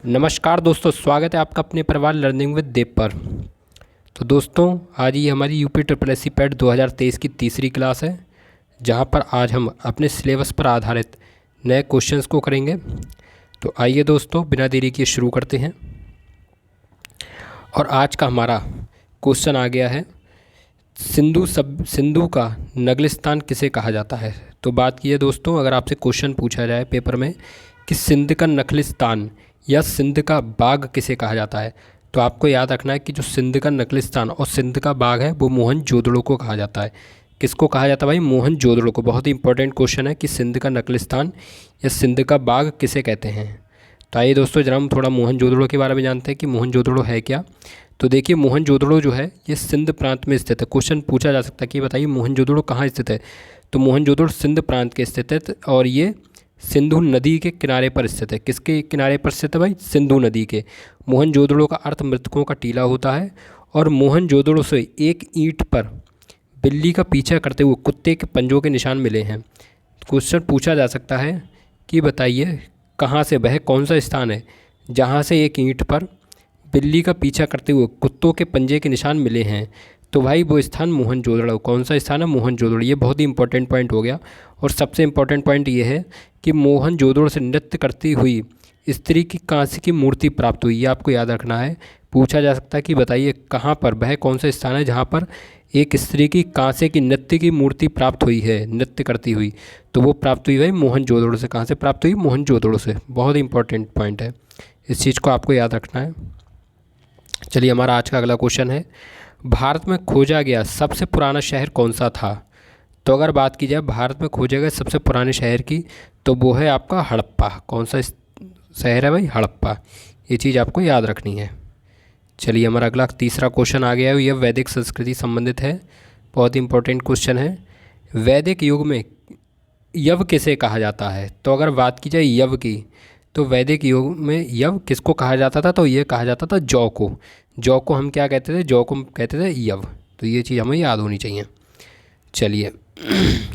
नमस्कार दोस्तों, स्वागत है आपका अपने परिवार लर्निंग विद देव पर। तो दोस्तों, आज ये हमारी UP triple S C PET 2023 की तीसरी क्लास है, जहां पर आज हम अपने सिलेबस पर आधारित नए क्वेश्चंस को करेंगे। तो आइए दोस्तों, बिना देरी किए शुरू करते हैं। और आज का हमारा क्वेश्चन आ गया है, सिंधु का नगलिस्तान किसे कहा जाता है। तो बात की है दोस्तों, अगर आपसे क्वेश्चन पूछा जाए पेपर में कि सिंध का नखलिस्तान या सिंध का बाग किसे कहा जाता है, तो आपको याद रखना है कि जो सिंध का नखलिस्तान और सिंध का बाग है वो मोहनजोदड़ो को कहा जाता है। किसको कहा जाता है भाई? मोहनजोदड़ो को। बहुत ही इंपॉर्टेंट क्वेश्चन है कि सिंध का नखलिस्तान या सिंध का बाग किसे कहते हैं। तो आइए दोस्तों, जरा हम थोड़ा मोहनजोदड़ो के बारे में जानते हैं कि मोहनजोदड़ो है क्या। तो देखिए, मोहनजोदड़ो जो है ये सिंध प्रांत में स्थित है। क्वेश्चन पूछा जा सकता है कि बताइए मोहनजोदड़ो कहाँ स्थित है। तो मोहनजोदड़ो सिंध प्रांत के स्थित है और ये सिंधु नदी के किनारे पर स्थित है। किसके किनारे पर स्थित है भाई? सिंधु नदी के। मोहनजोदड़ो का अर्थ मृतकों का टीला होता है। और मोहनजोदड़ो से एक ईंट पर बिल्ली का पीछा करते हुए कुत्ते के पंजों के निशान मिले हैं। क्वेश्चन पूछा जा सकता है कि बताइए कहाँ से, वह कौन सा स्थान है जहाँ से एक ईंट पर बिल्ली का पीछा करते हुए कुत्तों के पंजे के निशान मिले हैं। तो भाई वो स्थान मोहनजोदड़ो। कौन सा स्थान है? मोहनजोदड़ो। ये बहुत ही इंपॉर्टेंट पॉइंट हो गया। और सबसे इंपॉर्टेंट पॉइंट ये है कि मोहनजोदड़ो से नृत्य करती हुई स्त्री की कांस्य की मूर्ति प्राप्त हुई। ये आपको याद रखना है। पूछा जा सकता है कि बताइए कहाँ पर, वह कौन सा स्थान है जहाँ पर एक स्त्री की कांस्य की नृत्य की मूर्ति प्राप्त हुई है, नृत्य करती हुई। तो वो प्राप्त हुई भाई मोहनजोदड़ो से। कहाँ से प्राप्त हुई? मोहनजोदड़ो से। बहुत ही इंपॉर्टेंट पॉइंट है, इस चीज़ को आपको याद रखना है। चलिए, हमारा आज का अगला क्वेश्चन है, भारत में खोजा गया सबसे पुराना शहर कौन सा था। तो अगर बात की जाए भारत में खोजे गए सबसे पुराने शहर की, तो वो है आपका हड़प्पा। कौन सा शहर है भाई? हड़प्पा। ये चीज़ आपको याद रखनी है। चलिए, हमारा अगला तीसरा क्वेश्चन आ गया है, यह वैदिक संस्कृति संबंधित है। बहुत ही इंपॉर्टेंट क्वेश्चन है। वैदिक युग में यव किसे कहा जाता है। तो अगर बात की जाए यव की, तो वैदिक युग में यव किसको कहा जाता था? तो ये कहा जाता था जौ को। जौ को हम क्या कहते थे? जौ को हम कहते थे यव। तो ये चीज़ हमें याद होनी चाहिए। चलिए,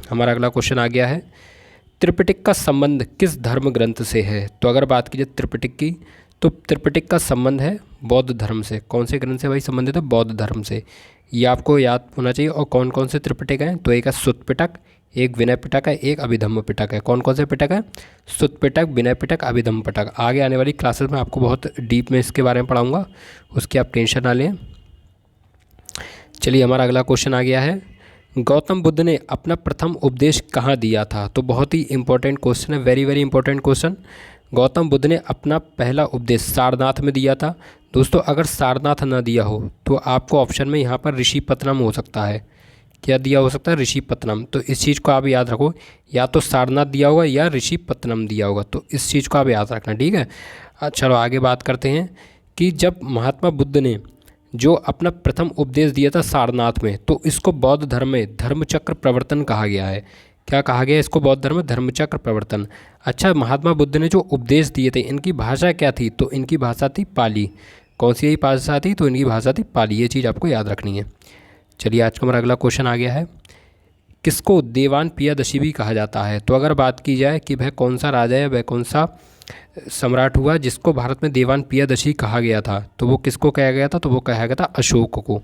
हमारा अगला क्वेश्चन आ गया है, त्रिपिटक का संबंध किस धर्म ग्रंथ से है। तो अगर बात की जाए त्रिपिटक की, तो त्रिपिटक का संबंध है बौद्ध धर्म से। कौन से ग्रंथ से भाई संबंधित है? बौद्ध धर्म से। ये आपको याद होना चाहिए। और कौन कौन से त्रिपिटक हैं? तो एक है सुत्त पिटक, एक विनय पिटक है, एक अभिधम्म पिटक है। कौन कौन से पिटक है? सुत्त पिटक, विनय पिटक, अभिधम्म पिटक। आगे आने वाली क्लासेस में आपको बहुत डीप में इसके बारे में पढ़ाऊँगा, उसकी आप टेंशन ना लें। चलिए, हमारा अगला क्वेश्चन आ गया है, गौतम बुद्ध ने अपना प्रथम उपदेश कहाँ दिया था। तो बहुत ही इंपॉर्टेंट क्वेश्चन है, very very important question. Gautam Buddha ने अपना पहला उपदेश सारनाथ में दिया था। दोस्तों, अगर सारनाथ ना दिया हो तो आपको ऑप्शन में यहाँ पर ऋषिपत्तनम हो सकता है। क्या दिया हो सकता है? ऋषिपत्तनम। तो इस चीज़ को आप याद रखो, या तो सारनाथ दिया होगा या ऋषिपत्तनम दिया होगा। तो इस चीज़ को आप याद रखना, ठीक है। चलो आगे बात करते हैं कि जब महात्मा बुद्ध ने जो अपना प्रथम उपदेश दिया था सारनाथ में, तो इसको बौद्ध धर्म में धर्मचक्र प्रवर्तन कहा गया है। क्या कहा गया है इसको? बौद्ध धर्म में धर्मचक्र प्रवर्तन। अच्छा, महात्मा बुद्ध ने जो उपदेश दिए थे, इनकी भाषा क्या थी? तो इनकी भाषा थी पाली। कौन सी भाषा थी? तो इनकी भाषा थी पाली। ये चीज़ आपको याद रखनी है। चलिए, आज का हमारा अगला क्वेश्चन आ गया है, किसको देवान पियादशी भी कहा जाता है। तो अगर बात की जाए कि वह कौन सा राजा है, वह कौन सा सम्राट हुआ जिसको भारत में देवान पियादशी कहा गया था, तो वो किसको कहा गया था? तो वो कहा गया था अशोक को।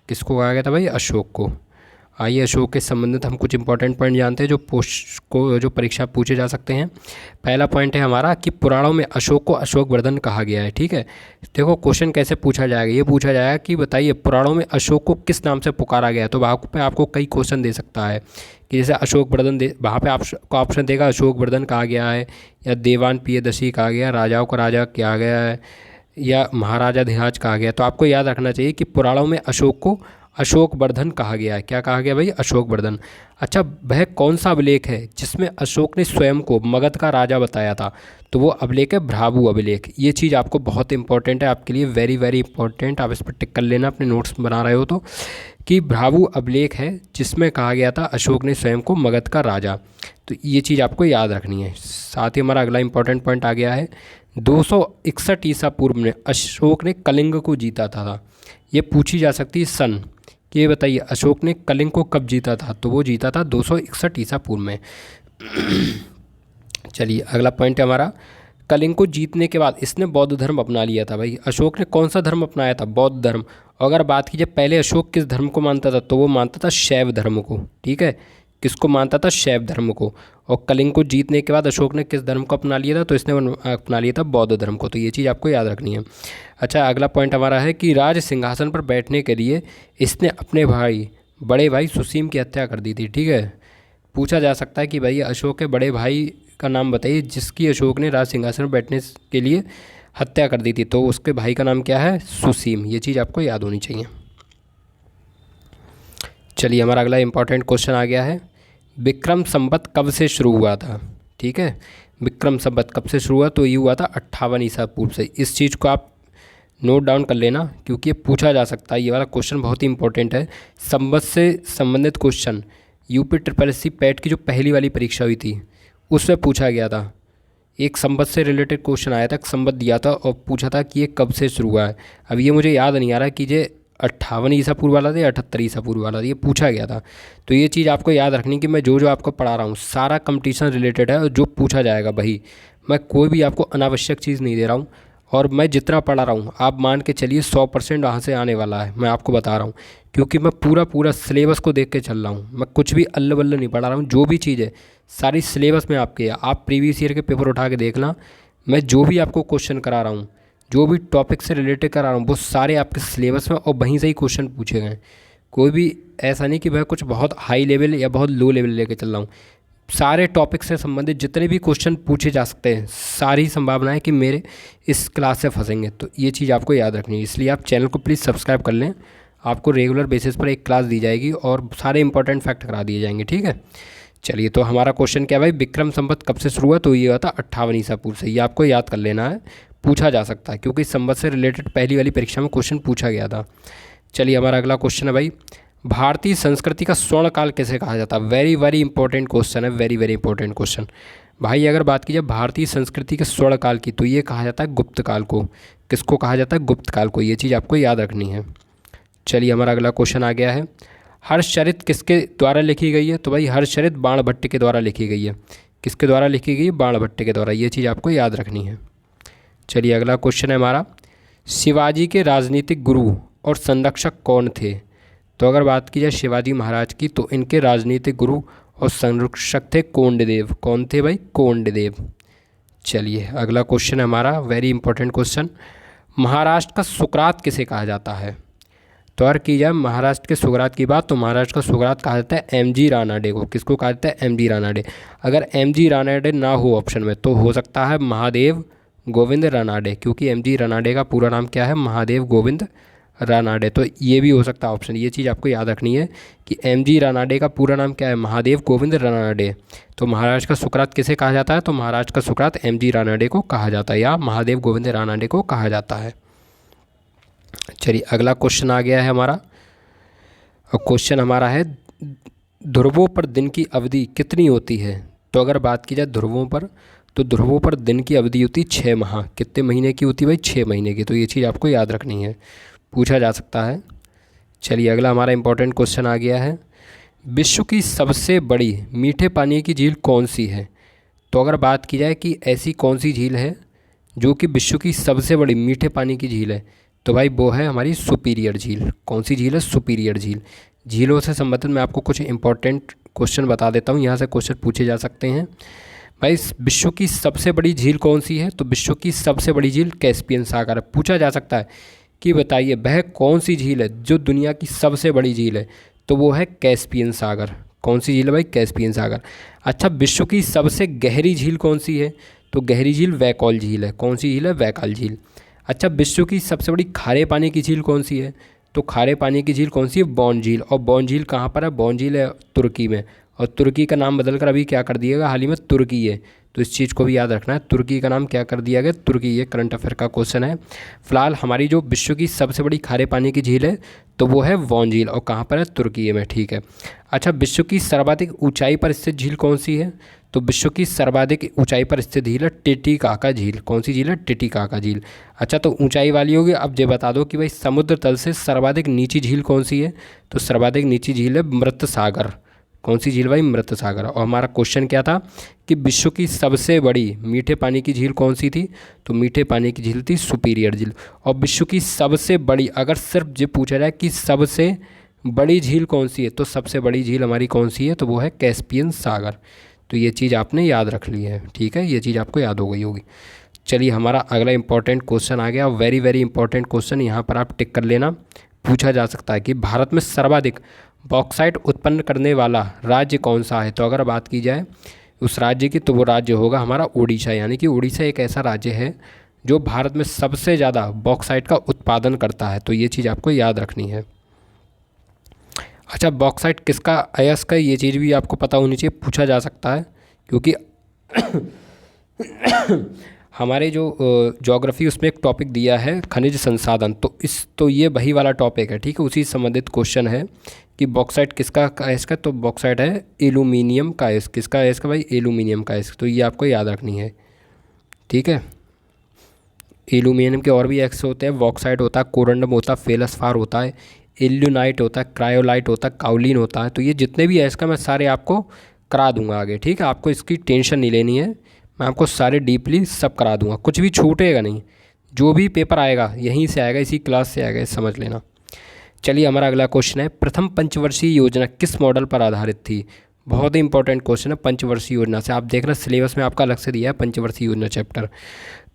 किसको कहा गया था भाई? अशोक को। आइए, अशोक के संबंधित हम कुछ इंपॉर्टेंट पॉइंट जानते हैं जो परीक्षा पूछे जा सकते हैं। पहला पॉइंट है हमारा कि पुराणों में अशोक को अशोकवर्धन कहा गया है। ठीक है, देखो क्वेश्चन कैसे पूछा जाएगा। ये पूछा जाएगा कि बताइए पुराणों में अशोक को किस नाम से पुकारा गया है। तो वहाँ पे आपको कई क्वेश्चन दे सकता है कि जैसे अशोकवर्धन वहाँ पे आपको ऑप्शन देगा अशोकवर्धन कहा गया है, या देवान पियदशी कहा गया, राजाओं का राजा कहा गया है, या महाराजा धिराज कहा गया। तो आपको याद रखना चाहिए कि पुराणों में अशोक को अशोकवर्धन कहा गया है। क्या कहा गया भाई? अशोकवर्धन। अच्छा, वह कौन सा अभिलेख है जिसमें अशोक ने स्वयं को मगध का राजा बताया था। तो वो अभिलेख है भ्राभु अभिलेख। ये चीज़ आपको बहुत इंपॉर्टेंट है, आपके लिए वेरी वेरी इंपॉर्टेंट। आप इस पर टिक कर लेना अपने नोट्स बना रहे हो तो, कि भ्राभु अभिलेख है जिसमें कहा गया था अशोक ने स्वयं को मगध का राजा। तो ये चीज़ आपको याद रखनी है। साथ ही हमारा अगला इंपॉर्टेंट पॉइंट आ गया है, 261 ईसा पूर्व में अशोक ने कलिंग को जीता था। ये पूछी जा सकती है सन, कि ये बताइए अशोक ने कलिंग को कब जीता था। तो वो जीता था 261 ईसा पूर्व में। चलिए, अगला पॉइंट है हमारा, कलिंग को जीतने के बाद इसने बौद्ध धर्म अपना लिया था। भाई अशोक ने कौन सा धर्म अपनाया था? बौद्ध धर्म। और अगर बात की जाए पहले अशोक किस धर्म को मानता था, तो वो मानता था शैव धर्म को। ठीक है, किसको मानता था? शैव धर्म को। और कलिंग को जीतने के बाद अशोक ने किस धर्म को अपना लिया था? तो इसने अपना लिया था बौद्ध धर्म को। तो ये चीज़ आपको याद रखनी है। अच्छा, अगला पॉइंट हमारा है कि राज सिंहासन पर बैठने के लिए इसने अपने बड़े भाई सुसीम की हत्या कर दी थी। ठीक है, पूछा जा सकता है कि भाई अशोक के बड़े भाई का नाम बताइए जिसकी अशोक ने राज सिंहासन पर बैठने के लिए हत्या कर दी थी। तो उसके भाई का नाम क्या है? सुसीम। ये चीज़ आपको याद होनी चाहिए। चलिए, हमारा अगला इंपॉर्टेंट क्वेश्चन आ गया है, विक्रम संवत कब से शुरू हुआ था? ठीक है, विक्रम संवत कब से शुरू हुआ? तो ये हुआ था 58 ईसा पूर्व से। इस चीज़ को आप नोट डाउन कर लेना क्योंकि ये पूछा जा सकता है। ये वाला क्वेश्चन बहुत ही इंपॉर्टेंट है। संवत से संबंधित क्वेश्चन यूपी SSS पैट की जो पहली वाली परीक्षा हुई थी उसमें पूछा गया था। एक संवत से रिलेटेड क्वेश्चन आया था, संवत दिया था और पूछा था कि ये कब से शुरू हुआ है। अब ये मुझे याद नहीं आ रहा कि ये 58 ईसा पूर्व वाला था या 78 ईसा पूर्व वाला था, ये पूछा गया था। तो ये चीज़ आपको याद रखनी कि मैं जो जो आपको पढ़ा रहा हूँ सारा कंपटीशन रिलेटेड है और जो पूछा जाएगा वही। मैं कोई भी आपको अनावश्यक चीज़ नहीं दे रहा हूँ और मैं जितना पढ़ा रहा हूँ आप मान के चलिए 100% वहाँ से आने वाला है। मैं आपको बता रहा हूँ क्योंकि मैं पूरा सिलेबस को देख के चल रहा हूँ। मैं कुछ भी अल्ल बल्ल नहीं पढ़ा रहा हूँ। जो भी चीज़ है सारी सिलेबस में आपके है। आप प्रीवियस ईयर के पेपर उठा के देखना, मैं जो भी आपको क्वेश्चन करा रहा हूँ, जो भी टॉपिक से रिलेटेड करा रहा हूँ, वो सारे आपके सिलेबस में और वहीं से ही क्वेश्चन पूछे गए। कोई भी ऐसा नहीं कि मैं कुछ बहुत हाई लेवल या बहुत लो लेवल लेके चल रहा हूँ। सारे टॉपिक से संबंधित जितने भी क्वेश्चन पूछे जा सकते हैं सारी संभावना है कि मेरे इस क्लास से फंसेंगे। तो ये चीज़ आपको याद रखनी है, इसलिए आप चैनल को प्लीज़ सब्सक्राइब कर लें। आपको रेगुलर बेसिस पर एक क्लास दी जाएगी और सारे इंपॉर्टेंट फैक्ट करा दिए जाएंगे। ठीक है, चलिए, तो हमारा क्वेश्चन क्या भाई, विक्रम संवत कब से शुरू हुआ? तो ये हुआ था 58 ईसा पूर्व से। ये आपको याद कर लेना है, पूछा जा सकता है क्योंकि संवत से रिलेटेड पहली वाली परीक्षा में क्वेश्चन पूछा गया था। चलिए, हमारा अगला क्वेश्चन है भाई, भारतीय संस्कृति का स्वर्ण काल किसे कहा जाता है? वेरी वेरी इंपॉर्टेंट क्वेश्चन है, वेरी वेरी इंपॉर्टेंट क्वेश्चन भाई। अगर बात की जाए भारतीय संस्कृति के स्वर्ण काल की तो ये कहा जाता है गुप्त काल को। किसको कहा जाता है? गुप्त काल को। ये चीज़ आपको याद रखनी है। चलिए, हमारा अगला क्वेश्चन आ गया है, हर्षचरित किसके द्वारा लिखी गई है? तो भाई हर्षचरित बाणभट्ट के द्वारा लिखी गई है। किसके द्वारा लिखी गई है? बाणभट्ट के द्वारा। ये चीज़ आपको याद रखनी है। चलिए, अगला क्वेश्चन है हमारा, शिवाजी के राजनीतिक गुरु और संरक्षक कौन थे? तो अगर बात की जाए शिवाजी महाराज की तो इनके राजनीतिक गुरु और संरक्षक थे कोंडदेव। कौन थे भाई? कोंडदेव। चलिए, अगला क्वेश्चन है हमारा, वेरी इंपॉर्टेंट क्वेश्चन, महाराष्ट्र का सुकरात किसे कहा जाता है? तो अगर की जाए महाराष्ट्र के सुकरात की बात तो महाराष्ट्र का सुकरात कहा जाता है MG रानाडे को। किसको कहा जाता है? MG रानाडे। अगर MG रानाडे ना हो ऑप्शन में तो हो सकता है महादेव गोविंद रानाडे, क्योंकि MG रानाडे का पूरा नाम क्या है? महादेव गोविंद रानाडे। तो ये भी हो सकता है ऑप्शन। ये चीज़ आपको याद रखनी है कि MG रानाडे का पूरा नाम क्या है? महादेव गोविंद रानाडे। तो महाराष्ट्र का सुकरात किसे कहा जाता है? तो महाराष्ट्र का सुकरात MG रानाडे को कहा जाता है या महादेव गोविंद रानाडे को कहा जाता है। चलिए, अगला क्वेश्चन आ गया है हमारा, और क्वेश्चन हमारा है, ध्रुवों पर दिन की अवधि कितनी होती है? तो अगर बात की जाए ध्रुवों पर तो ध्रुवों पर दिन की अवधि होती 6 माह। कितने महीने की होती है भाई? 6 महीने की। तो ये चीज़ आपको याद रखनी है, पूछा जा सकता है। चलिए, अगला हमारा इंपॉर्टेंट क्वेश्चन आ गया है, विश्व की सबसे बड़ी मीठे पानी की झील कौन सी है? तो अगर बात की जाए कि ऐसी कौन सी झील है जो कि विश्व की सबसे बड़ी मीठे पानी की झील है, तो भाई वो है हमारी सुपीरियर झील। कौन सी झील है? सुपीरियर झील। झीलों से संबंधित मैं आपको कुछ इंपॉर्टेंट क्वेश्चन बता देता हूँ, यहाँ से क्वेश्चन पूछे जा सकते हैं। भाई विश्व की सबसे बड़ी झील कौन सी है? तो विश्व की सबसे बड़ी झील कैस्पियन सागर है। पूछा जा सकता है कि बताइए वह कौन सी झील है जो दुनिया की सबसे बड़ी झील है? तो वो है कैस्पियन सागर। कौन सी झील है भाई? कैस्पियन सागर। अच्छा, विश्व की सबसे गहरी झील कौन सी है? तो गहरी झील वैकॉल झील है। कौन सी झील है? वैकॉल झील। अच्छा, विश्व की सबसे बड़ी खारे पानी की झील कौन सी है? तो खारे पानी की झील कौन सी है? बॉन झील। और बॉन झील कहाँ पर है? बॉन झील है तुर्की में, और तुर्की का नाम बदलकर अभी क्या कर दिएगा? हाल ही में तुर्की है। तो इस चीज़ को भी याद रखना है, तुर्की का नाम क्या कर दिया गया? तुर्की। ये करंट अफेयर का क्वेश्चन है। फिलहाल हमारी जो विश्व की सबसे बड़ी खारे पानी की झील है तो वो है वॉन झील, और कहाँ पर है? तुर्की में। ठीक है। अच्छा, विश्व की सर्वाधिक ऊंचाई पर स्थित झील कौन सी है? तो विश्व की सर्वाधिक ऊंचाई पर स्थित झील है टिटिकाका झील। कौन सी झील है? टिटिकाका झील। अच्छा, तो ऊंचाई वाली होगी। अब ये बता दो कि भाई समुद्र तल से सर्वाधिक नीची झील कौन सी है? तो सर्वाधिक नीची झील है मृत सागर। कौन सी झील भाई? मृत सागर। और हमारा क्वेश्चन क्या था कि विश्व की सबसे बड़ी मीठे पानी की झील कौन सी थी? तो मीठे पानी की झील थी सुपीरियर झील। और विश्व की सबसे बड़ी, अगर सिर्फ ये पूछा जाए कि सबसे बड़ी झील कौन सी है, तो सबसे बड़ी झील हमारी कौन सी है? तो वो है कैस्पियन सागर। तो ये चीज़ आपने याद रख ली है, ठीक है, ये चीज़ आपको याद हो गई होगी। चलिए हमारा अगला इंपॉर्टेंट क्वेश्चन आ गया, वेरी वेरी इंपॉर्टेंट क्वेश्चन, यहाँ पर आप टिक कर लेना। पूछा जा सकता है कि भारत में सर्वाधिक बॉक्साइट उत्पन्न करने वाला राज्य कौन सा है? तो अगर बात की जाए उस राज्य की, तो वो राज्य होगा हमारा उड़ीसा। यानी कि उड़ीसा एक ऐसा राज्य है जो भारत में सबसे ज़्यादा बॉक्साइट का उत्पादन करता है। तो ये चीज़ आपको याद रखनी है। अच्छा, बॉक्साइट किसका अयस्क है, ये चीज़ भी आपको पता होनी चाहिए, पूछा जा सकता है, क्योंकि हमारे जो ज्योग्राफी उसमें एक टॉपिक दिया है खनिज संसाधन, तो ये वही वाला टॉपिक है, ठीक है, उसी संबंधित क्वेश्चन है कि बॉक्साइट किसका अयस्क है। तो बॉक्साइट है एल्यूमिनियम का अयस्क। किसका अयस्क है भाई? एल्यूमिनियम का अयस्क। तो ये आपको याद रखनी है, ठीक है। एल्यूमिनियम के और भी अयस्क होते हैं, बॉक्साइट होता है, कोरंडम होता है, फेलस्पार होता है, इल्यूनाइट होता है, क्रायोलाइट होता है, काउलिन होता है। तो ये जितने भी अयस्क मैं सारे आपको करा दूंगा आगे, ठीक है, आपको इसकी टेंशन नहीं लेनी है, मैं आपको सारे डीपली सब करा दूंगा, कुछ भी छूटेगा नहीं। जो भी पेपर आएगा यहीं से आएगा, इसी क्लास से आएगा, समझ लेना। चलिए हमारा अगला क्वेश्चन है, प्रथम पंचवर्षीय योजना किस मॉडल पर आधारित थी? बहुत ही इंपॉर्टेंट क्वेश्चन है। पंचवर्षीय योजना से आप देखना, सिलेबस में आपका अलग से दिया है पंचवर्षीय योजना चैप्टर।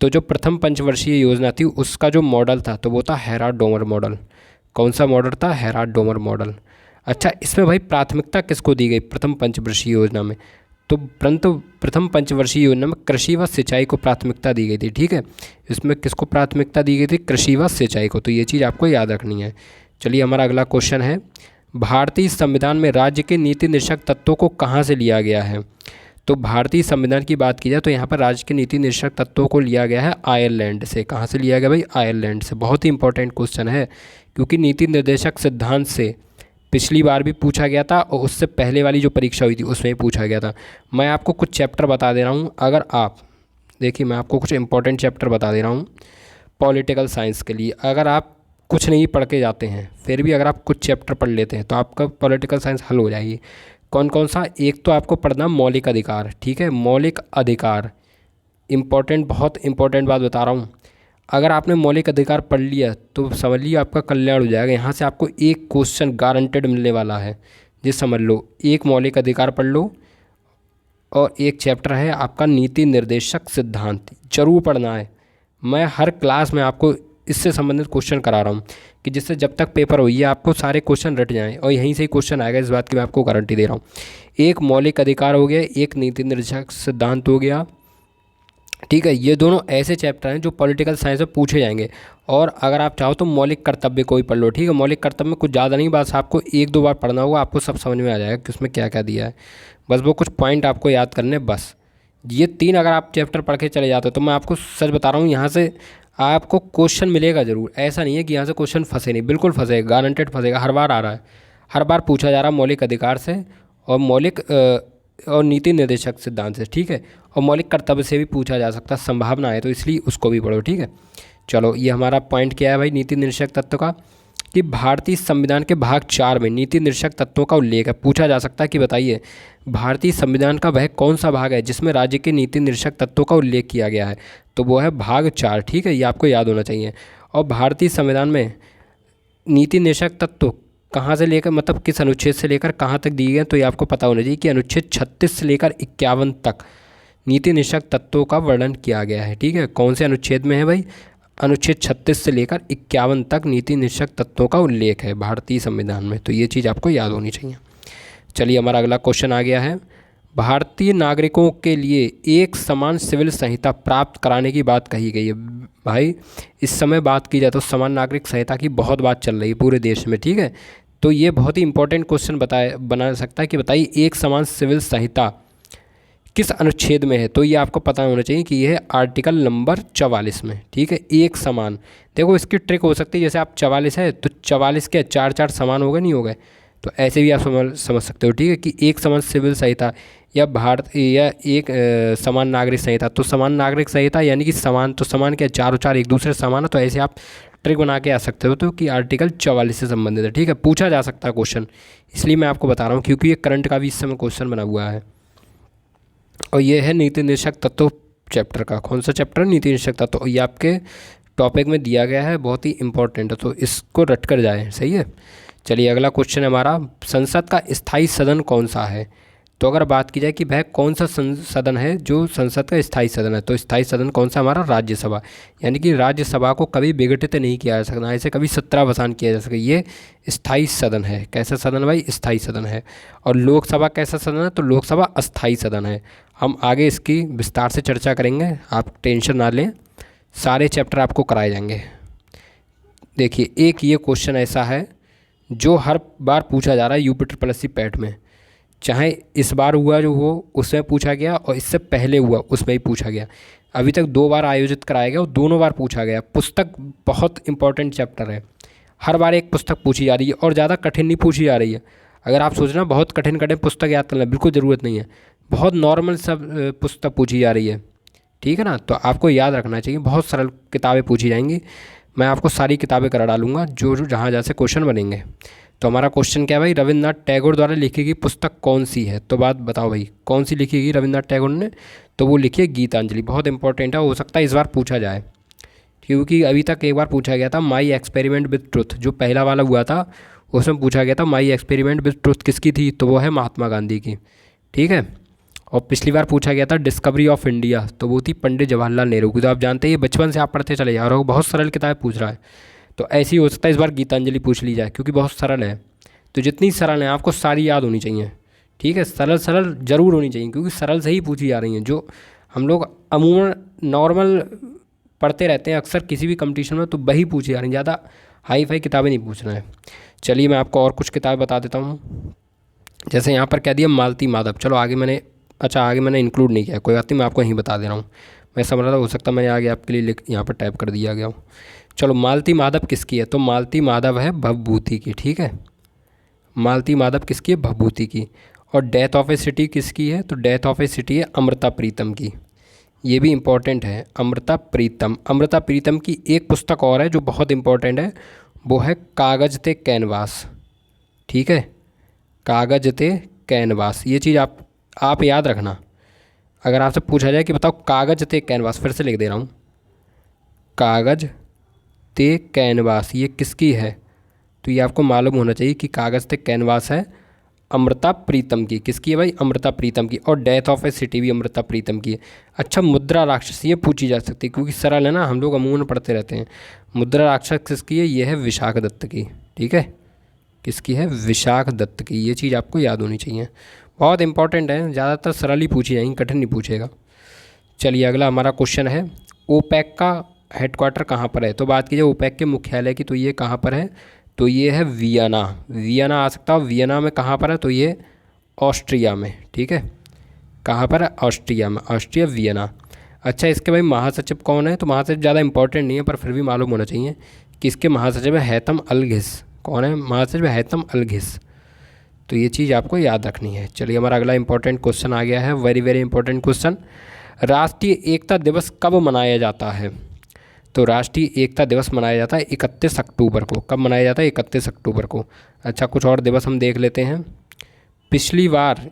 तो जो प्रथम पंचवर्षीय योजना थी उसका जो मॉडल था, तो वो था हेराल्ड डोमर मॉडल। कौन सा मॉडल था? Herald Domar model. अच्छा, इसमें भाई प्राथमिकता किसको दी गई प्रथम पंचवर्षीय योजना में? तो परंतु प्रथम पंचवर्षीय योजना में कृषि व सिंचाई को प्राथमिकता दी गई थी, ठीक है। इसमें किसको प्राथमिकता दी गई थी? कृषि व सिंचाई को। तो ये चीज़ आपको याद रखनी है। चलिए हमारा अगला क्वेश्चन है, भारतीय संविधान में राज्य के नीति निर्देशक तत्वों को कहाँ से लिया गया है? तो भारतीय संविधान की बात की जाए तो यहाँ पर राज्य के नीति निर्देशक तत्वों को लिया गया है आयरलैंड से। कहाँ से लिया गया भाई? आयरलैंड से। बहुत ही इंपॉर्टेंट क्वेश्चन है, क्योंकि नीति निर्देशक सिद्धांत से पिछली बार भी पूछा गया था और उससे पहले वाली जो परीक्षा हुई थी उसमें भी पूछा गया था। मैं आपको कुछ चैप्टर बता दे रहा हूँ, अगर आप देखिए, मैं आपको कुछ इंपॉर्टेंट चैप्टर बता दे रहा हूँ पॉलिटिकल साइंस के लिए। अगर आप कुछ नहीं पढ़ के जाते हैं, फिर भी अगर आप कुछ चैप्टर पढ़ लेते हैं तो आपका पॉलिटिकल साइंस हल हो जाएगी। कौन कौन सा? एक तो आपको पढ़ना मौलिक अधिकार, ठीक है, मौलिक अधिकार इम्पॉर्टेंट, बहुत इंपॉर्टेंट बात बता रहा हूँ। अगर आपने मौलिक अधिकार पढ़ लिया तो समझ लिया आपका कल्याण हो जाएगा। यहाँ से आपको एक क्वेश्चन गारंटेड मिलने वाला है, ये समझ लो। एक मौलिक अधिकार पढ़ लो और एक चैप्टर है आपका नीति निर्देशक सिद्धांत, जरूर पढ़ना है। मैं हर क्लास में आपको इससे संबंधित क्वेश्चन करा रहा हूँ कि जिससे जब तक पेपर हो ये आपको सारे क्वेश्चन रट जाएँ और यहीं से ही क्वेश्चन आएगा, इस बात की मैं आपको गारंटी दे रहा हूँ। एक मौलिक अधिकार हो गया, एक नीति निर्देशक सिद्धांत हो गया, ठीक है। ये दोनों ऐसे चैप्टर हैं जो पॉलिटिकल साइंस में पूछे जाएंगे। और अगर आप चाहो तो मौलिक कर्तव्य को ही पढ़ लो, ठीक है। मौलिक कर्तव्य में कुछ ज़्यादा नहीं, बस आपको एक दो बार पढ़ना होगा, आपको सब समझ में आ जाएगा कि उसमें क्या क्या दिया है। बस वो कुछ पॉइंट आपको याद करने, बस ये तीन अगर आप चैप्टर पढ़ के चले जाते हो तो मैं आपको सच बता रहा हूँ, यहाँ से आपको क्वेश्चन मिलेगा ज़रूर। ऐसा नहीं है कि यहाँ से क्वेश्चन फंसे नहीं, बिल्कुल फंसेगा, गारंटेड फंसेगा। हर बार आ रहा है, हर बार पूछा जा रहा है मौलिक अधिकार से और मौलिक और नीति निर्देशक सिद्धांत से, ठीक है। और मौलिक कर्तव्य से भी पूछा जा सकता है, संभावना है, तो इसलिए उसको भी पढ़ो, ठीक है। चलो, ये हमारा पॉइंट क्या है भाई नीति निर्देशक तत्व का, कि भारतीय संविधान के भाग 4 में नीति निर्देशक तत्वों का उल्लेख है। पूछा जा सकता है कि बताइए भारतीय संविधान का वह कौन सा भाग है जिसमें राज्य के नीति निर्देशक तत्वों का उल्लेख किया गया है? तो वो है भाग 4, ठीक है, ये आपको याद होना चाहिए। और भारतीय संविधान में नीति निर्देशक तत्व कहाँ से लेकर, मतलब किस अनुच्छेद से लेकर कहाँ तक दिए गए, तो ये आपको पता होना चाहिए कि अनुच्छेद 36 से लेकर 51 तक नीति निर्देशक तत्वों का वर्णन किया गया है, ठीक है। कौन से अनुच्छेद में है भाई? अनुच्छेद 36 से लेकर 51 तक नीति निर्देशक तत्वों का उल्लेख है भारतीय संविधान में। तो ये चीज़ आपको याद होनी चाहिए। चलिए हमारा अगला क्वेश्चन आ गया है, भारतीय नागरिकों के लिए एक समान सिविल संहिता प्राप्त कराने की बात कही गई है। भाई इस समय बात की जाए तो समान नागरिक संहिता की बहुत बात चल रही है पूरे देश में, ठीक है। तो ये बहुत ही इंपॉर्टेंट क्वेश्चन बना सकता है कि बताइए एक समान सिविल संहिता किस अनुच्छेद में है? तो ये आपको पता होना चाहिए कि ये है आर्टिकल नंबर 44 में, ठीक है। एक समान, देखो इसकी ट्रिक हो सकती है, जैसे आप 44 है तो 44 के 4 समान हो गए, नहीं हो गए, तो ऐसे भी आप समझ सकते हो, ठीक है, कि एक समान सिविल संहिता या भारत या एक समान नागरिक संहिता। तो समान नागरिक संहिता यानी कि समान, तो समान क्या, चारों चार एक दूसरे समान है, तो ऐसे आप ट्रिक बना के आ सकते हो तो कि आर्टिकल 44 से संबंधित है। ठीक है, पूछा जा सकता है क्वेश्चन, इसलिए मैं आपको बता रहा हूँ क्योंकि ये करंट का भी इस समय क्वेश्चन बना हुआ है। और ये है नीति निर्देशक तत्व चैप्टर का। कौन सा चैप्टर? नीति निर्देशक तत्व। ये आपके टॉपिक में दिया गया है, बहुत ही इंपॉर्टेंट है, तो इसको रट कर जाए। सही है। चलिए अगला क्वेश्चन है हमारा, संसद का स्थायी सदन कौन सा है? तो अगर बात की जाए कि वह कौन सा सदन है जो संसद का स्थायी सदन है, तो स्थायी सदन कौन सा? हमारा राज्यसभा। यानी कि राज्यसभा को कभी विघटित नहीं किया जा सकता, ऐसे कभी सत्रावसान किया जा सके। ये स्थायी सदन है। कैसा सदन है भाई? स्थायी सदन है। और लोकसभा कैसा सदन है? तो लोकसभा अस्थायी सदन है। हम आगे इसकी विस्तार से चर्चा करेंगे, आप टेंशन ना लें, सारे चैप्टर आपको कराए जाएंगे। देखिए एक ये क्वेश्चन ऐसा है जो हर बार पूछा जा रहा है UPSSC पैट में, चाहे इस बार हुआ जो हो उसमें पूछा गया और इससे पहले हुआ उसमें ही पूछा गया। अभी तक 2 बार आयोजित कराया गया और दोनों बार पूछा गया। पुस्तक बहुत इंपॉर्टेंट चैप्टर है, हर बार एक पुस्तक पूछी जा रही है और ज़्यादा कठिन नहीं पूछी जा रही है। अगर आप सोच रहे हैं बहुत कठिन कठिन पुस्तक याद करना, बिल्कुल ज़रूरत नहीं है, बहुत नॉर्मल सब पुस्तक पूछी जा रही है। ठीक है ना, तो आपको याद रखना चाहिए बहुत सरल किताबें पूछी जाएंगी। मैं आपको सारी किताबें करा डालूंगा जो जहाँ जहाँ से क्वेश्चन बनेंगे। तो हमारा क्वेश्चन क्या है भाई? रविन्द्रनाथ टैगोर द्वारा लिखी गई पुस्तक कौन सी है? तो बात बताओ भाई, कौन सी लिखी गई रविन्द्रनाथ टैगोर ने? तो वो लिखी है गीतांजलि। बहुत इंपॉर्टेंट है, हो सकता है इस बार पूछा जाए, क्योंकि अभी तक एक बार पूछा गया था माई एक्सपेरिमेंट विद ट्रुथ, जो पहला वाला हुआ था उसमें पूछा गया था माई एक्सपेरिमेंट विद ट्रुथ किसकी थी? तो वो है महात्मा गांधी की। ठीक है, और पिछली बार पूछा गया था डिस्कवरी ऑफ इंडिया, तो वो थी पंडित जवाहरलाल नेहरू की। तो आप जानते हैं ये बचपन से आप पढ़ते चले जा रहे हो, बहुत सरल किताब पूछ रहा है। तो ऐसे ही हो सकता है इस बार गीतांजलि पूछ ली जाए, क्योंकि बहुत सरल है। तो जितनी सरल है आपको सारी याद होनी चाहिए। ठीक है, सरल सरल जरूर होनी चाहिए, क्योंकि सरल से ही पूछी जा रही हैं, जो हम लोग अमूमन नॉर्मल पढ़ते रहते हैं अक्सर किसी भी कंपटीशन में, तो वही पूछी जा रही हैं, ज़्यादा हाई फाई किताबें नहीं पूछना है। चलिए मैं आपको और कुछ किताबें बता देता हूँ। जैसे यहाँ पर कह दिया मालती माधव, चलो आगे मैंने आगे मैंने इंक्लूड नहीं किया, कोई बात नहीं, मैं आपको यहीं बता दे रहा हूँ। मैं समझ रहा था हो सकता मैंने आगे आपके लिए यहाँ पर टाइप कर दिया गया हूँ। चलो मालती माधव किसकी है? तो मालती माधव है भवभूति की। ठीक है, मालती माधव किसकी है? भवभूति की। और डेथ ऑफ ए सिटी किसकी है? तो डेथ ऑफ ए सिटी है अमृता प्रीतम की। ये भी इम्पॉर्टेंट है, अमृता प्रीतम। अमृता प्रीतम की एक पुस्तक और है जो बहुत इंपॉर्टेंट है, वो है कागज ते कैनवास। ठीक है, कागज ते कैनवास, ये चीज़ आप याद रखना। अगर आपसे पूछा जाए कि बताओ कागज ते कैनवास, फिर से लिख दे रहा हूँ, कागज ते कैनवास ये किसकी है? तो ये आपको मालूम होना चाहिए कि कागज ते कैनवास है अमृता प्रीतम की। किसकी है भाई? अमृता प्रीतम की। और डेथ ऑफ ए सिटी भी अमृता प्रीतम की है। अच्छा, मुद्रा राक्षस ये पूछी जा सकती है, क्योंकि सरल है ना, हम लोग अमूमन पढ़ते रहते हैं। मुद्रा राक्षस किसकी है? ये है विशाख दत्त की। ठीक है, किसकी है? विशाख दत्त की। ये चीज़ आपको याद होनी चाहिए, बहुत इंपॉर्टेंट है, ज़्यादातर सरल ही पूछी जाएंगी, कठिन नहीं पूछेगा। चलिए अगला हमारा क्वेश्चन है, ओपेक का हेडक्वार्टर कहाँ पर है? तो बात कीजिए ओपेक के मुख्यालय की, तो ये कहाँ पर है? तो ये है वियना। वियना आ सकता है। वियना में कहाँ पर है? तो ये ऑस्ट्रिया में। ठीक है, कहाँ पर है? ऑस्ट्रिया में, ऑस्ट्रिया वियना। अच्छा, इसके भाई महासचिव कौन है? तो महासचिव ज़्यादा इंपॉर्टेंट नहीं है, पर फिर भी मालूम होना चाहिए कि इसके महासचिव है हैतम अलघिस। कौन है महासचिव? हैतम अलघिस। तो ये चीज़ आपको याद रखनी है। चलिए हमारा अगला इंपॉर्टेंट क्वेश्चन आ गया है, वेरी वेरी इंपॉर्टेंट क्वेश्चन। राष्ट्रीय एकता दिवस कब मनाया जाता है? तो राष्ट्रीय एकता दिवस मनाया जाता है 31 अक्टूबर को। कब मनाया जाता है? 31 अक्टूबर को। अच्छा, कुछ और दिवस हम देख लेते हैं। पिछली बार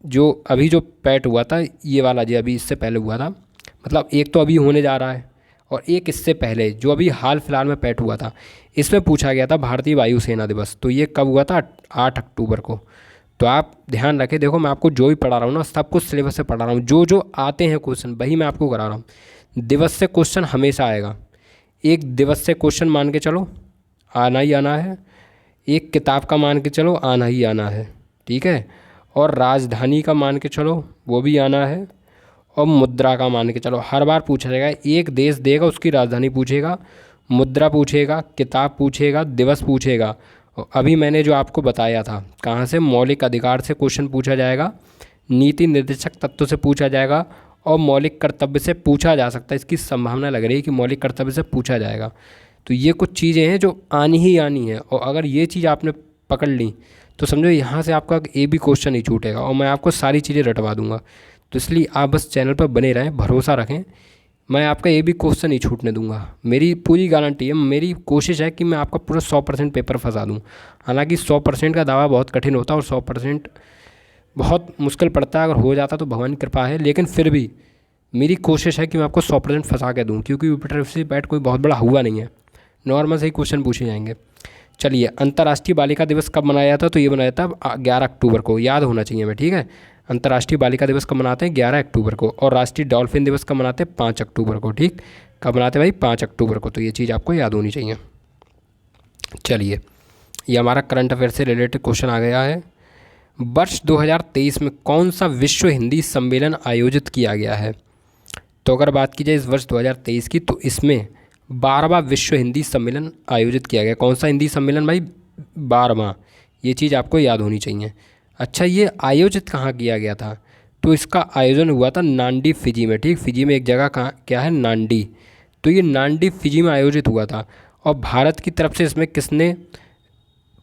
जो अभी जो पैट हुआ था ये वाला, जी अभी इससे पहले हुआ था, मतलब एक तो अभी होने जा रहा है और एक इससे पहले जो अभी हाल फिलहाल में पैट हुआ था, इसमें पूछा गया था भारतीय वायुसेना दिवस। तो ये कब हुआ था? 8 अक्टूबर को। तो आप ध्यान रखें, देखो मैं आपको जो भी पढ़ा रहा हूँ ना, सब कुछ सिलेबस से पढ़ा रहा हूँ, जो जो आते हैं क्वेश्चन वही मैं आपको करा रहा हूँ। दिवस से क्वेश्चन हमेशा आएगा, एक दिवस से क्वेश्चन मान के चलो आना ही आना है, एक किताब का मान के चलो आना ही आना है। ठीक है, और राजधानी का मान के चलो वो भी आना है, और मुद्रा का मान के चलो। हर बार पूछा जाएगा, एक देश देगा उसकी राजधानी पूछेगा, मुद्रा पूछेगा, किताब पूछेगा, दिवस पूछेगा। और अभी मैंने जो आपको बताया था, कहाँ से? मौलिक अधिकार से क्वेश्चन पूछा जाएगा, नीति निर्देशक तत्व से पूछा जाएगा, और मौलिक कर्तव्य से पूछा जा सकता है। इसकी संभावना लग रही है कि मौलिक कर्तव्य से पूछा जाएगा। तो ये कुछ चीज़ें हैं जो आनी ही आनी है, और अगर ये चीज़ आपने पकड़ ली तो समझो यहाँ से आपका एक भी क्वेश्चन नहीं छूटेगा, और मैं आपको सारी चीज़ें रटवा दूंगा। तो इसलिए आप बस चैनल पर बने रहें, भरोसा रखें, मैं आपका ये भी क्वेश्चन नहीं छूटने दूंगा, मेरी पूरी गारंटी है, मेरी कोशिश है कि मैं आपका पूरा 100% पेपर फंसा दूं। हालांकि 100% का दावा बहुत कठिन होता है और 100% बहुत मुश्किल पड़ता है, अगर हो जाता तो भगवान की कृपा है, लेकिन फिर भी मेरी कोशिश है कि मैं आपको 100% फंसा के दूँ, क्योंकि यूपिटर से बैट कोई बहुत बड़ा हुआ नहीं है, नॉर्मल से ही क्वेश्चन पूछे जाएंगे। चलिए, अंतर्राष्ट्रीय बालिका दिवस कब मनाया जाता है? तो ये मनाया जाता है 11 अक्टूबर को, याद होना चाहिए हमें, ठीक है। अंतर्राष्ट्रीय बालिका दिवस कब मनाते हैं? 11 अक्टूबर को। और राष्ट्रीय डॉल्फिन दिवस कब मनाते हैं? 5 अक्टूबर को, ठीक। कब मनाते हैं भाई? 5 अक्टूबर को। तो ये चीज़ आपको याद होनी चाहिए। चलिए, ये हमारा करंट अफेयर से रिलेटेड क्वेश्चन आ गया है। वर्ष 2023 में कौन सा विश्व हिंदी सम्मेलन आयोजित किया गया है? तो अगर बात की जाए इस वर्ष 2023 की, तो इसमें 12वां विश्व हिंदी सम्मेलन आयोजित किया गया। कौन सा हिंदी सम्मेलन भाई? 12वां। ये चीज़ आपको याद होनी चाहिए। अच्छा, ये आयोजित कहाँ किया गया था? तो इसका आयोजन हुआ था नांडी, फिजी में, ठीक। फिजी में एक जगह कहाँ क्या है? नांडी। तो ये नांडी फिजी में आयोजित हुआ था। और भारत की तरफ से इसमें किसने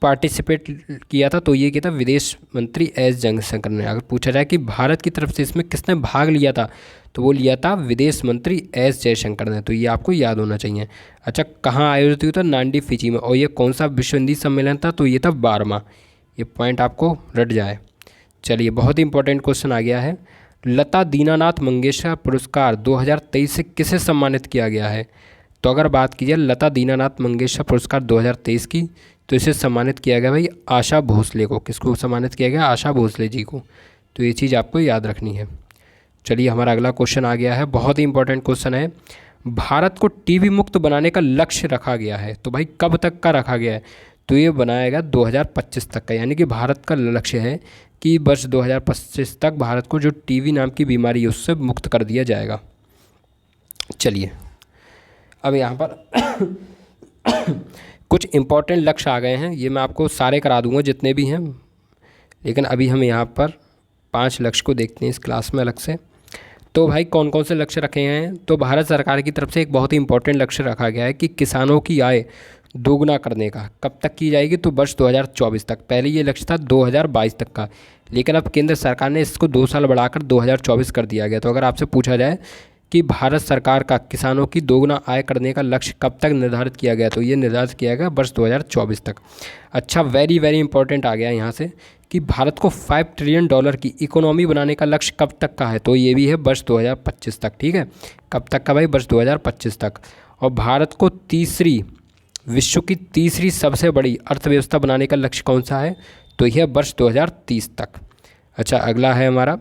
पार्टिसिपेट किया था? तो ये किया था विदेश मंत्री एस जयशंकर ने। अगर पूछा जाए कि भारत की तरफ से इसमें किसने भाग लिया था, तो वो लिया था विदेश मंत्री एस जयशंकर ने। तो ये आपको याद होना चाहिए। अच्छा, कहाँ आयोजित हुआ था? नांडी, फिजी में। और ये कौन सा विश्व हिंदी सम्मेलन था? तो ये था 12वां। ये पॉइंट आपको रट जाए। चलिए, बहुत ही इंपॉर्टेंट क्वेश्चन आ गया है। लता दीनानाथ मंगेशकर पुरस्कार 2023 से किसे सम्मानित किया गया है? तो अगर बात की जाए लता दीनानाथ मंगेशकर पुरस्कार 2023 की, तो इसे सम्मानित किया गया भाई आशा भोसले को। किसको सम्मानित किया गया? आशा भोसले जी को। तो ये चीज़ आपको याद रखनी है। चलिए, हमारा अगला क्वेश्चन आ गया है, बहुत ही इंपॉर्टेंट क्वेश्चन है। भारत को टीबी मुक्त बनाने का लक्ष्य रखा गया है, तो भाई कब तक का रखा गया है? तो ये बनाएगा 2025 तक का, यानी कि भारत का लक्ष्य है कि वर्ष 2025 तक भारत को जो टीबी नाम की बीमारी है उससे मुक्त कर दिया जाएगा। चलिए, अब यहाँ पर कुछ इम्पोर्टेंट लक्ष्य आ गए हैं, ये मैं आपको सारे करा दूंगा जितने भी हैं, लेकिन अभी हम यहाँ पर 5 लक्ष्य को देखते हैं इस क्लास में अलग से। तो भाई कौन कौन से लक्ष्य रखे हैं? तो भारत सरकार की तरफ से एक बहुत ही इंपॉर्टेंट लक्ष्य रखा गया है कि किसानों की आय दोगुना करने का। कब तक की जाएगी? तो वर्ष 2024 तक। पहले ये लक्ष्य था 2022 तक का, लेकिन अब केंद्र सरकार ने इसको 2 साल बढ़ाकर 2024 कर दिया गया। तो अगर आपसे पूछा जाए कि भारत सरकार का किसानों की दोगुना आय करने का लक्ष्य कब तक निर्धारित किया गया, तो ये निर्धारित किया गया वर्ष 2024 तक। अच्छा, वेरी वेरी इंपॉर्टेंट आ गया यहाँ से कि भारत को $5 ट्रिलियन की इकोनॉमी बनाने का लक्ष्य कब तक का है? तो ये भी है वर्ष 2025 तक, ठीक है। कब तक का भाई? वर्ष 2025 तक। और भारत को विश्व की तीसरी सबसे बड़ी अर्थव्यवस्था बनाने का लक्ष्य कौन सा है? तो यह वर्ष 2030 तक। अच्छा, अगला है हमारा,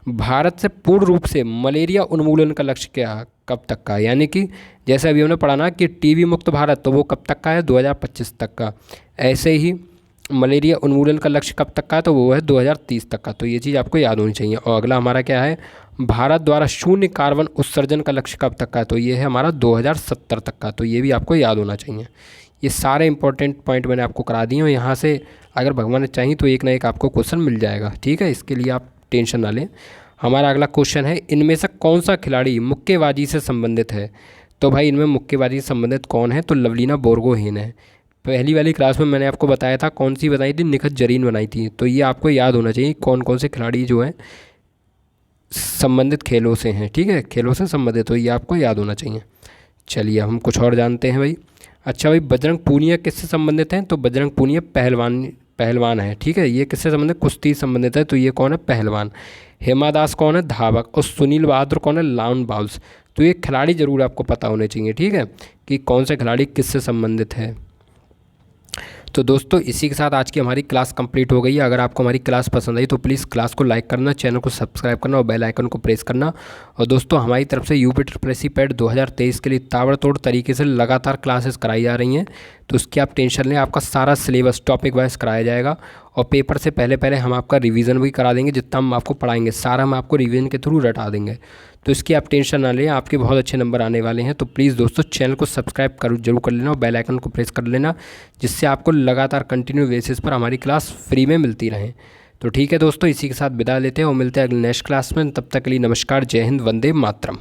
भारत से पूर्ण रूप से मलेरिया उन्मूलन का लक्ष्य क्या, कब तक का? यानी कि जैसे अभी हमने पढ़ा ना कि टीबी मुक्त भारत, तो वो कब तक का है? 2025 तक का। ऐसे ही मलेरिया उन्मूलन का लक्ष्य कब तक का है? तो वो है 2030 तक का। तो ये चीज़ आपको याद होनी चाहिए। और अगला हमारा क्या है, भारत द्वारा शून्य कार्बन उत्सर्जन का लक्ष्य कब तक का है? तो ये है हमारा 2070 तक का। तो ये भी आपको याद होना चाहिए। ये सारे इंपॉर्टेंट पॉइंट मैंने आपको करा दिए, और यहाँ से अगर भगवान ने चाहिए तो एक ना एक आपको क्वेश्चन मिल जाएगा, ठीक है। इसके लिए आप टेंशन ना लें। हमारा अगला क्वेश्चन है, इनमें से कौन सा खिलाड़ी मुक्केबाजी से संबंधित है? तो भाई इनमें मुक्केबाजी से संबंधित कौन है? तो लवलीना बोरगोहेन है। पहली वाली क्लास में मैंने आपको बताया था, कौन सी बताई थी? निखत जरीन बनाई थी। तो ये आपको याद होना चाहिए कौन कौन से खिलाड़ी जो हैं संबंधित खेलों से हैं, ठीक है, खेलों से संबंधित, तो ये आपको याद होना चाहिए। चलिए, हम कुछ और जानते हैं भाई। अच्छा भाई, बजरंग पूनिया किससे संबंधित हैं? तो बजरंग पूनिया पहलवान है, ठीक है। ये किससे संबंधित? कुश्ती संबंधित है। तो ये कौन है? पहलवान। हेमा दास कौन है? धावक। और सुनील बहादुर कौन है? Lawn bowls. तो ये खिलाड़ी ज़रूर आपको पता होने चाहिए, ठीक है, कि कौन से खिलाड़ी किससे संबंधित है। तो दोस्तों, इसी के साथ आज की हमारी क्लास कंप्लीट हो गई है। अगर आपको हमारी क्लास पसंद आई तो प्लीज़ क्लास को लाइक करना, चैनल को सब्सक्राइब करना और बेल आइकन को प्रेस करना। और दोस्तों, हमारी तरफ से यूपीट्रिपल पैट 2023 के लिए ताबड़तोड़ तरीके से लगातार क्लासेस कराई जा रही हैं। तो उसकी आप टेंशन लें, आपका सारा सिलेबस टॉपिक वाइज कराया जाएगा। और पेपर से पहले पहले हम आपका रिवीजन भी करा देंगे। जितना हम आपको पढ़ाएंगे सारा हम आपको रिवीजन के थ्रू रटा देंगे। तो इसकी आप टेंशन ना लें, आपके बहुत अच्छे नंबर आने वाले हैं। तो प्लीज़ दोस्तों, चैनल को सब्सक्राइब जरूर कर लेना और बेल आइकन को प्रेस कर लेना, जिससे आपको लगातार कंटिन्यू बेसिस पर हमारी क्लास फ्री में मिलती रहे। तो ठीक है दोस्तों, इसी के साथ विदा लेते हैं और मिलते हैं अगले नेक्स्ट क्लास में। तब तक के लिए नमस्कार, जय हिंद, वंदे मातरम।